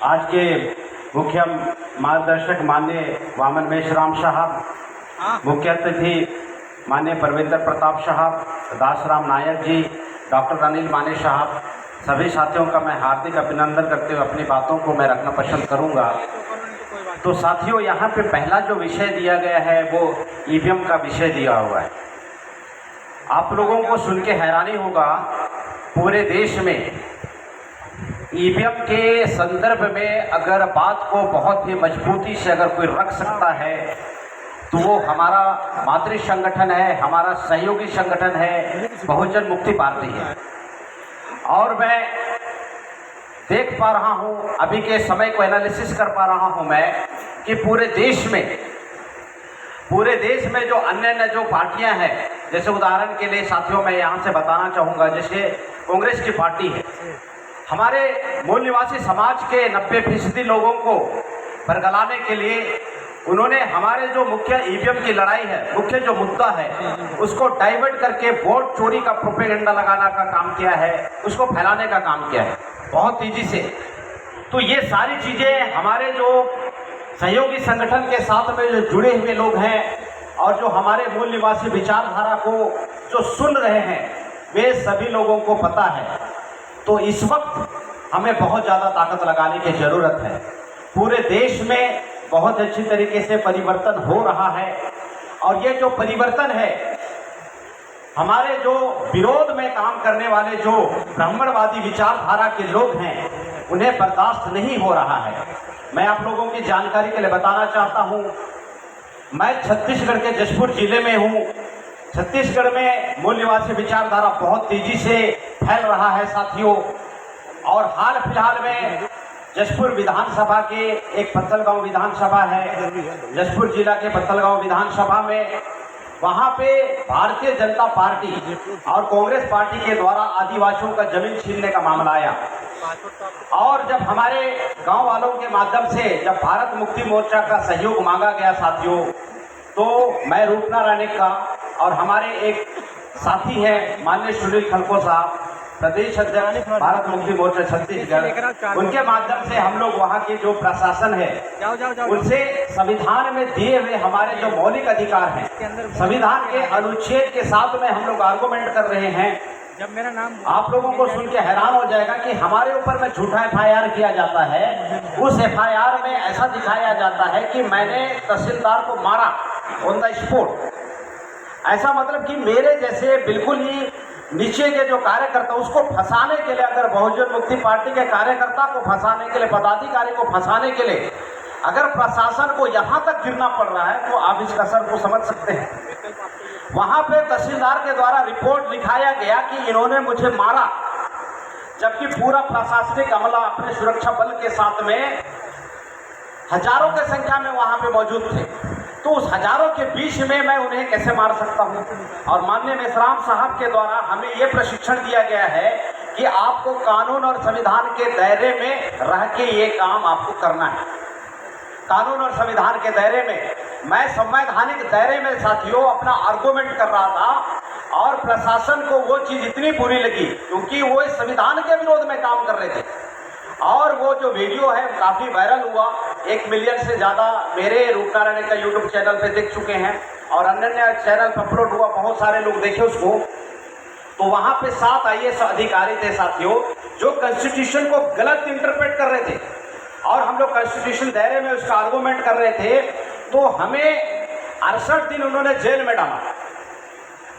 आज के मुख्य मार्गदर्शक माननीय वामन मेश्राम साहब, मुख्य अतिथि माननीय परविंदर प्रताप साहब, दासराम नायक जी, डॉक्टर अनिल माने साहब, सभी साथियों का मैं हार्दिक अभिनंदन करते हुए अपनी बातों को मैं रखना पसंद करूंगा। तो साथियों, यहाँ पे पहला जो विषय दिया गया है वो ईवीएम का विषय दिया हुआ है। आप लोगों को सुन के हैरानी होगा, पूरे देश में ईवीएम के संदर्भ में अगर बात को बहुत ही मजबूती से अगर कोई रख सकता है तो वो हमारा मातृ संगठन है, हमारा सहयोगी संगठन है, बहुजन मुक्ति पार्टी है। और मैं देख पा रहा हूँ, अभी के समय को एनालिसिस कर पा रहा हूँ मैं कि पूरे देश में जो अन्य जो पार्टियां हैं, जैसे उदाहरण के लिए साथियों मैं यहाँ से बताना चाहूँगा, जैसे कांग्रेस की पार्टी है, हमारे मूल निवासी समाज के 90% लोगों को बरगलाने के लिए उन्होंने हमारे जो मुख्य ईवीएम की लड़ाई है, मुख्य जो मुद्दा है, उसको डाइवर्ट करके वोट चोरी का प्रोपेगेंडा लगाना का काम किया है, उसको फैलाने का काम किया है बहुत तेजी से। तो ये सारी चीज़ें हमारे जो सहयोगी संगठन के साथ में जो जुड़े हुए लोग हैं और जो हमारे मूल निवासी विचारधारा को जो सुन रहे हैं, वे सभी लोगों को पता है। तो इस वक्त हमें बहुत ज़्यादा ताकत लगाने की ज़रूरत है। पूरे देश में बहुत अच्छी तरीके से परिवर्तन हो रहा है और ये जो परिवर्तन है, हमारे जो विरोध में काम करने वाले जो ब्राह्मणवादी विचारधारा के लोग हैं, उन्हें बर्दाश्त नहीं हो रहा है। मैं आप लोगों की जानकारी के लिए बताना चाहता हूँ, मैं छत्तीसगढ़ के जशपुर जिले में हूँ। छत्तीसगढ़ में मूल निवासी विचारधारा बहुत तेजी से फैल रहा है साथियों। और हाल फिलहाल में जशपुर विधानसभा के एक पत्तलगांव विधानसभा है, जशपुर जिला के पत्तलगांव विधानसभा में, वहाँ पे भारतीय जनता पार्टी और कांग्रेस पार्टी के द्वारा आदिवासियों का जमीन छीनने का मामला आया। और जब हमारे गांव वालों के माध्यम से जब भारत मुक्ति मोर्चा का सहयोग मांगा गया साथियों, तो मैं रूपना रानी का और हमारे एक साथी हैं माननीय सुनील खलको साहब, प्रदेश अध्यक्ष भारत मुक्ति मोर्चा छत्तीसगढ़, उनके माध्यम से हम लोग वहाँ की जो प्रशासन है उनसे संविधान में दिए हुए हमारे जो मौलिक अधिकार हैं, संविधान के अनुच्छेद के साथ में हम लोग आर्गुमेंट कर रहे हैं। जब मेरा नाम आप लोगों को सुन के हैरान हो जाएगा कि हमारे ऊपर में झूठा FIR किया जाता है। उस FIR में ऐसा दिखाया जाता है कि मैंने तहसीलदार को मारा ऑन द स्पॉट। ऐसा मतलब कि मेरे जैसे बिल्कुल ही नीचे के जो कार्यकर्ता, उसको फंसाने के लिए, अगर बहुजन मुक्ति पार्टी के कार्यकर्ता को फंसाने के लिए, पदाधिकारी को फंसाने के लिए अगर प्रशासन को यहाँ तक गिरना पड़ रहा है, तो आप इस कसर को समझ सकते हैं। वहाँ पे तहसीलदार के द्वारा रिपोर्ट लिखाया गया कि इन्होंने मुझे मारा, जबकि पूरा प्रशासनिक अमला अपने सुरक्षा बल के साथ में हजारों की संख्या में वहाँ पे मौजूद थे। तो उस हजारों के बीच में मैं उन्हें कैसे मार सकता हूँ? और माननीय मेश्राम साहब के द्वारा हमें ये प्रशिक्षण दिया गया है कि आपको कानून और संविधान के दायरे में रह के ये काम आपको करना है। कानून और संविधान के दायरे में, मैं संवैधानिक दायरे में साथियों अपना आर्गुमेंट कर रहा था और प्रशासन को वो चीज़ इतनी बुरी लगी क्योंकि वो इस संविधान के विरोध में काम कर रहे थे। और वो जो वीडियो है काफ़ी वायरल हुआ, 1 मिलियन से ज़्यादा मेरे रूपना रानी का यूट्यूब चैनल पे देख चुके हैं और अन्य चैनल पर अपलोड हुआ, बहुत सारे लोग देखे उसको। तो वहाँ पे 7 IAS अधिकारी थे साथियों, जो कॉन्स्टिट्यूशन को गलत इंटरप्रेट कर रहे थे और हम लोग कॉन्स्टिट्यूशन दायरे में उसका आर्गुमेंट कर रहे थे। तो हमें 68 दिन उन्होंने जेल में डाला,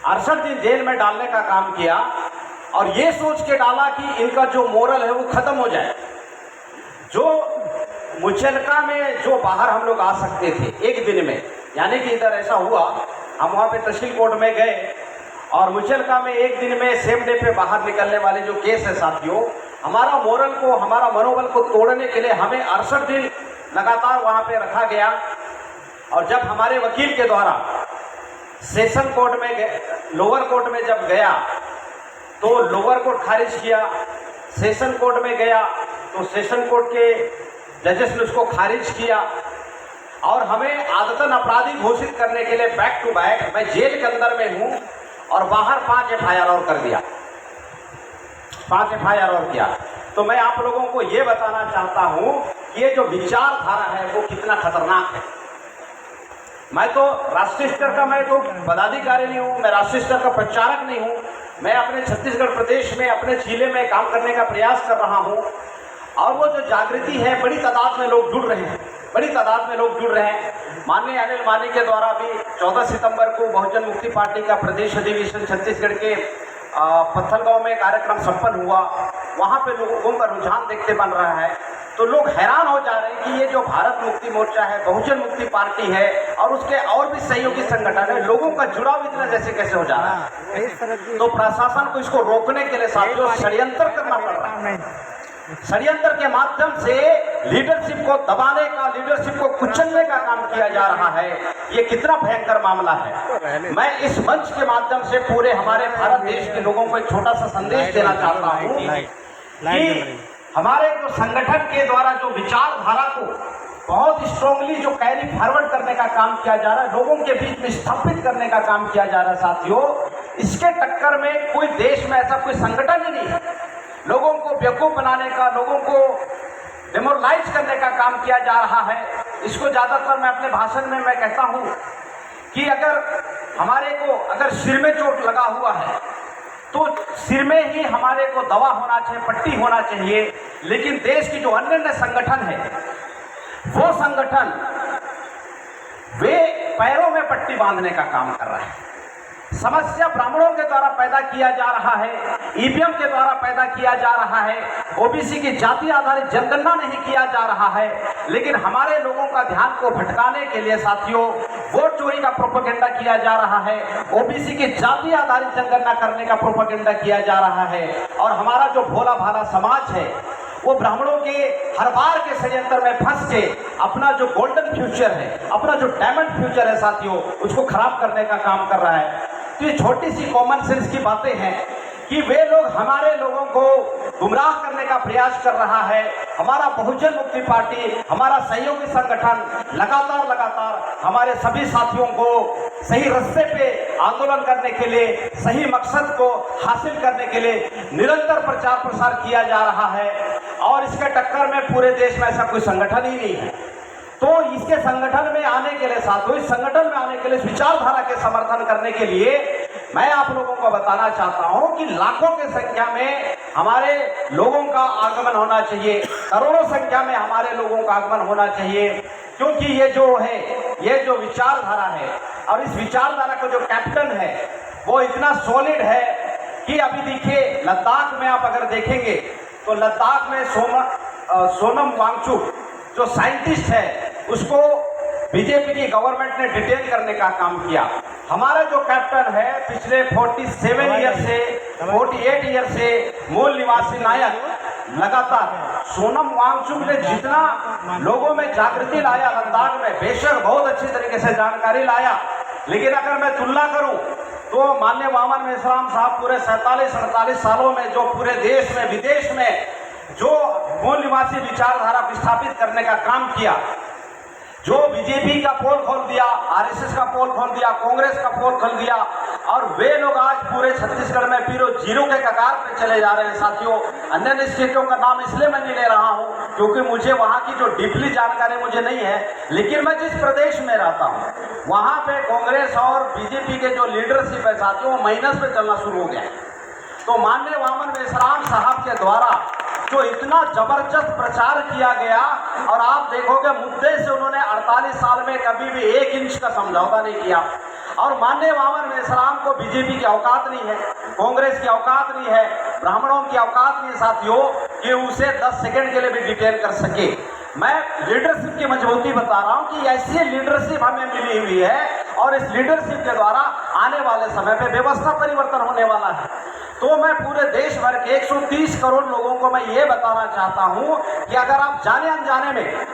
68 दिन जेल में डालने का काम किया और ये सोच के डाला कि इनका जो मोरल है वो खत्म हो जाए। जो मुचलका में जो बाहर हम लोग आ सकते थे एक दिन में, यानी कि इधर ऐसा हुआ, हम वहाँ पे तहसील कोर्ट में गए और मुचलका में एक दिन में सेम डे पे बाहर निकलने वाले जो केस है साथियों, हमारा मोरल को, हमारा मनोबल को तोड़ने के लिए हमें 68 दिन लगातार वहाँ पे रखा गया। और जब हमारे वकील के द्वारा सेशन कोर्ट में लोअर कोर्ट में जब गया तो लोअर कोर्ट खारिज किया, सेशन कोर्ट में गया तो सेशन कोर्ट के जजेस ने उसको खारिज किया और हमें आदतन अपराधी घोषित करने के लिए बैक टू बैक मैं जेल के अंदर में हूँ और बाहर 5 FIR और कर दिया, 5 FIR और किया। तो मैं आप लोगों को ये बताना चाहता हूँ कि ये जो विचारधारा है वो कितना खतरनाक है। मैं तो राष्ट्रीय स्तर का मैं तो पदाधिकारी नहीं हूँ, मैं राष्ट्रीय स्तर का प्रचारक नहीं हूँ। मैं अपने छत्तीसगढ़ प्रदेश में अपने जिले में काम करने का प्रयास कर रहा हूँ और वो जो जागृति है बड़ी तादाद में लोग जुड़ रहे हैं, बड़ी तादाद में लोग जुड़ रहे हैं। माननीय अनिल मानी के द्वारा भी 14 सितंबर को बहुजन मुक्ति पार्टी का प्रदेश अधिवेशन छत्तीसगढ़ के पत्थलगांव में कार्यक्रम संपन्न हुआ। वहाँ पे लोगों का रुझान देखते बन रहा है, तो लोग हैरान हो जा रहे हैं कि ये जो भारत मुक्ति मोर्चा है, बहुजन मुक्ति पार्टी है और उसके और भी सहयोगी संगठन है, लोगों का जुड़ाव इतना जैसे कैसे हो जा रहा है। तो प्रशासन को इसको रोकने के लिए साथियों षड्यंत्र करना पड़ रहा है। षड्यंत्र के माध्यम से लीडरशिप को दबाने का, लीडरशिप को कुचलने का काम किया जा रहा है। ये कितना भयंकर मामला है। मैं इस मंच के माध्यम से पूरे हमारे भारत देश के लोगों को एक छोटा सा संदेश देना चाहता हूँ कि हमारे जो संगठन के द्वारा जो विचारधारा को बहुत स्ट्रांगली जो कैरी फॉरवर्ड करने का काम किया जा रहा है, लोगों के बीच में स्थापित करने का काम किया जा रहा है साथियों, इसके टक्कर में कोई देश में ऐसा कोई संगठन ही नहीं है। लोगों को बेवकूफ बनाने का, लोगों को डिमोरलाइज करने का काम किया जा रहा है। इसको ज़्यादातर मैं अपने भाषण में मैं कहता हूँ कि अगर हमारे को अगर सिर में चोट लगा हुआ है तो सिर में ही हमारे को दवा होना चाहिए, पट्टी होना चाहिए। लेकिन देश की जो अन्य संगठन है वो संगठन वे पैरों में पट्टी बांधने का काम कर रहा है। समस्या ब्राह्मणों के द्वारा पैदा किया जा रहा है, ईवीएम के द्वारा पैदा किया जा रहा है, ओबीसी की जाति आधारित जनगणना नहीं किया जा रहा है। लेकिन हमारे लोगों का ध्यान को भटकाने के लिए साथियों वोट चोरी का प्रोपेगेंडा किया जा रहा है, ओबीसी की जाति आधारित जनगणना करने का प्रोपेगेंडा किया जा रहा है। और हमारा जो भोला भाला समाज है वो ब्राह्मणों के हर बार के षड्यंत्र में फंस के अपना जो गोल्डन फ्यूचर है, अपना जो डायमंड फ्यूचर है साथियों, उसको खराब करने का काम कर रहा है। तो ये छोटी सी कॉमन सेंस की बातें हैं कि वे लोग हमारे लोगों को गुमराह करने का प्रयास कर रहा है। हमारा बहुजन मुक्ति पार्टी, हमारा सहयोगी संगठन लगातार हमारे सभी साथियों को सही रास्ते पे आंदोलन करने के लिए, सही मकसद को हासिल करने के लिए निरंतर प्रचार प्रसार किया जा रहा है। और इसके टक्कर में पूरे देश में ऐसा कोई संगठन ही नहीं है। तो इसके संगठन में आने के लिए साथियों, इस संगठन में आने के लिए, विचारधारा के समर्थन करने के लिए मैं आप लोगों को बताना चाहता हूं कि लाखों की संख्या में हमारे लोगों का आगमन होना चाहिए, करोड़ों संख्या में हमारे लोगों का आगमन होना चाहिए। क्योंकि ये जो है, ये जो विचारधारा है और इस विचारधारा का जो कैप्टन है वो इतना सॉलिड है कि अभी देखिए लद्दाख में आप अगर देखेंगे तो लद्दाख में सोनम वांगचुक जो साइंटिस्ट है उसको बीजेपी की गवर्नमेंट ने डिटेन करने का काम किया। हमारा जो कैप्टन है पिछले 48 ईयर से मूल निवासी नायक, लगातार सोनम वांगचुक ने जितना लोगों में जागृति लाया लद्दाख में, बेशक बहुत अच्छी तरीके से जानकारी लाया। लेकिन अगर मैं तुलना करूं तो माननीय वामन मेश्राम साहब पूरे 47-48 सालों में जो पूरे देश में विदेश में जो मूल निवासी विचारधारा विस्थापित करने का काम किया, जो बीजेपी का पोल खोल दिया, आरएसएस का पोल खोल दिया, कांग्रेस का पोल खोल दिया, और वे लोग आज पूरे छत्तीसगढ़ में जीरो के कगार पे चले जा रहे हैं साथियों। अन्य स्टेटों का नाम इसलिए मैं नहीं ले रहा हूँ क्योंकि मुझे वहाँ की जो डीपली जानकारी मुझे नहीं है, लेकिन मैं जिस प्रदेश में रहता हूँ वहाँ पे कांग्रेस और बीजेपी के जो लीडरशिप है साथियों, माइनस पे चलना शुरू हो गया है। तो माननीय वामन मेश्राम साहब के द्वारा जो इतना जबरदस्त प्रचार किया गया, और आप देखोगे मुद्दे से उन्होंने 48 साल में कभी भी 1 इंच का समझौता नहीं किया। और माननीय वामन मेश्राम को बीजेपी की औकात नहीं है, कांग्रेस की औकात नहीं है, ब्राह्मणों की औकात नहीं है साथियों कि उसे 10 सेकंड के लिए भी डिटेन कर सके। मैं लीडरशिप की मजबूती बता रहा हूं कि ऐसी लीडरशिप हमें मिली हुई है और इस लीडरशिप के द्वारा आने वाले समय पे व्यवस्था परिवर्तन होने वाला है। तो मैं पूरे देश भर के 130 करोड़ लोगों को मैं ये बताना चाहता हूं कि अगर आप जाने अनजाने में,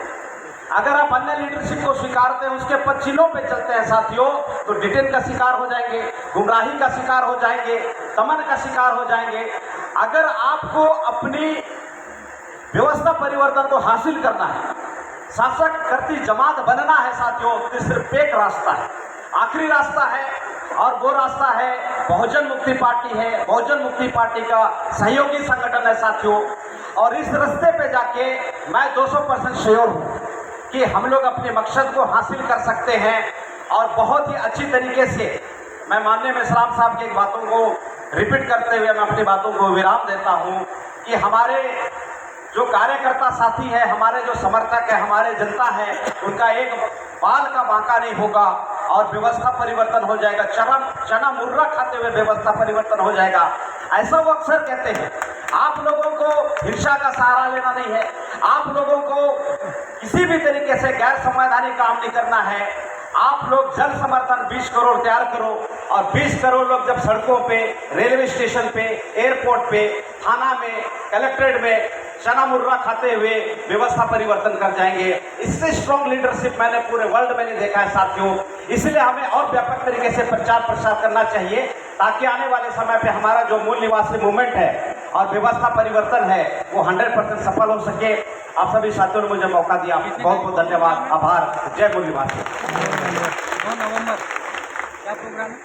अगर आप अन्य लीडरशिप को स्वीकारते हैं, उसके पचिलों पे चलते हैं साथियों, तो डिटेन का शिकार हो जाएंगे, गुमराही का शिकार हो जाएंगे, दमन का शिकार हो जाएंगे। अगर आपको अपनी व्यवस्था परिवर्तन को हासिल करना है, शासक करती जमात बनना है साथियों, तो सिर्फ एक रास्ता है, आखिरी रास्ता है, और वो रास्ता है बहुजन मुक्ति पार्टी है। बहुजन मुक्ति पार्टी का सहयोगी संगठन है साथियों। और इस रास्ते पे जाके मैं 200% श्योर हूँ कि हम लोग अपने मकसद को हासिल कर सकते हैं। और बहुत ही अच्छी तरीके से मैं माननीय मेश्राम साहब की बातों को रिपीट करते हुए मैं अपनी बातों को विराम देता हूँ कि हमारे जो कार्यकर्ता साथी है, हमारे जो समर्थक है, हमारे जनता है, उनका एक बाल का बांका नहीं होगा और व्यवस्था परिवर्तन हो जाएगा। चना मुर्रा खाते हुए व्यवस्था परिवर्तन हो जाएगा। ऐसा वो अक्सर कहते हैं। आप लोगों को हिंसा का सहारा लेना नहीं है, आप लोगों को किसी भी तरीके से गैर संवैधानिक काम नहीं करना है। आप लोग जन समर्थन 20 करोड़ तैयार करो और 20 करोड़ लोग जब सड़कों पे, रेलवे स्टेशन पे, एयरपोर्ट पे, थाना में, कलेक्ट्रेट में चना मुर्रा खाते हुए व्यवस्था परिवर्तन कर जाएंगे। इससे स्ट्रॉन्ग लीडरशिप मैंने पूरे वर्ल्ड में नहीं देखा है साथियों। इसलिए हमें और व्यापक तरीके से प्रचार प्रसार करना चाहिए ताकि आने वाले समय पे हमारा जो मूल निवासी मूवमेंट है और व्यवस्था परिवर्तन है वो 100% सफल हो सके। आप सभी साथियों ने मुझे मौका दिया, बहुत बहुत धन्यवाद, आभार। जय मूल निवासी। 9 नवंबर क्या प्रोग्राम है?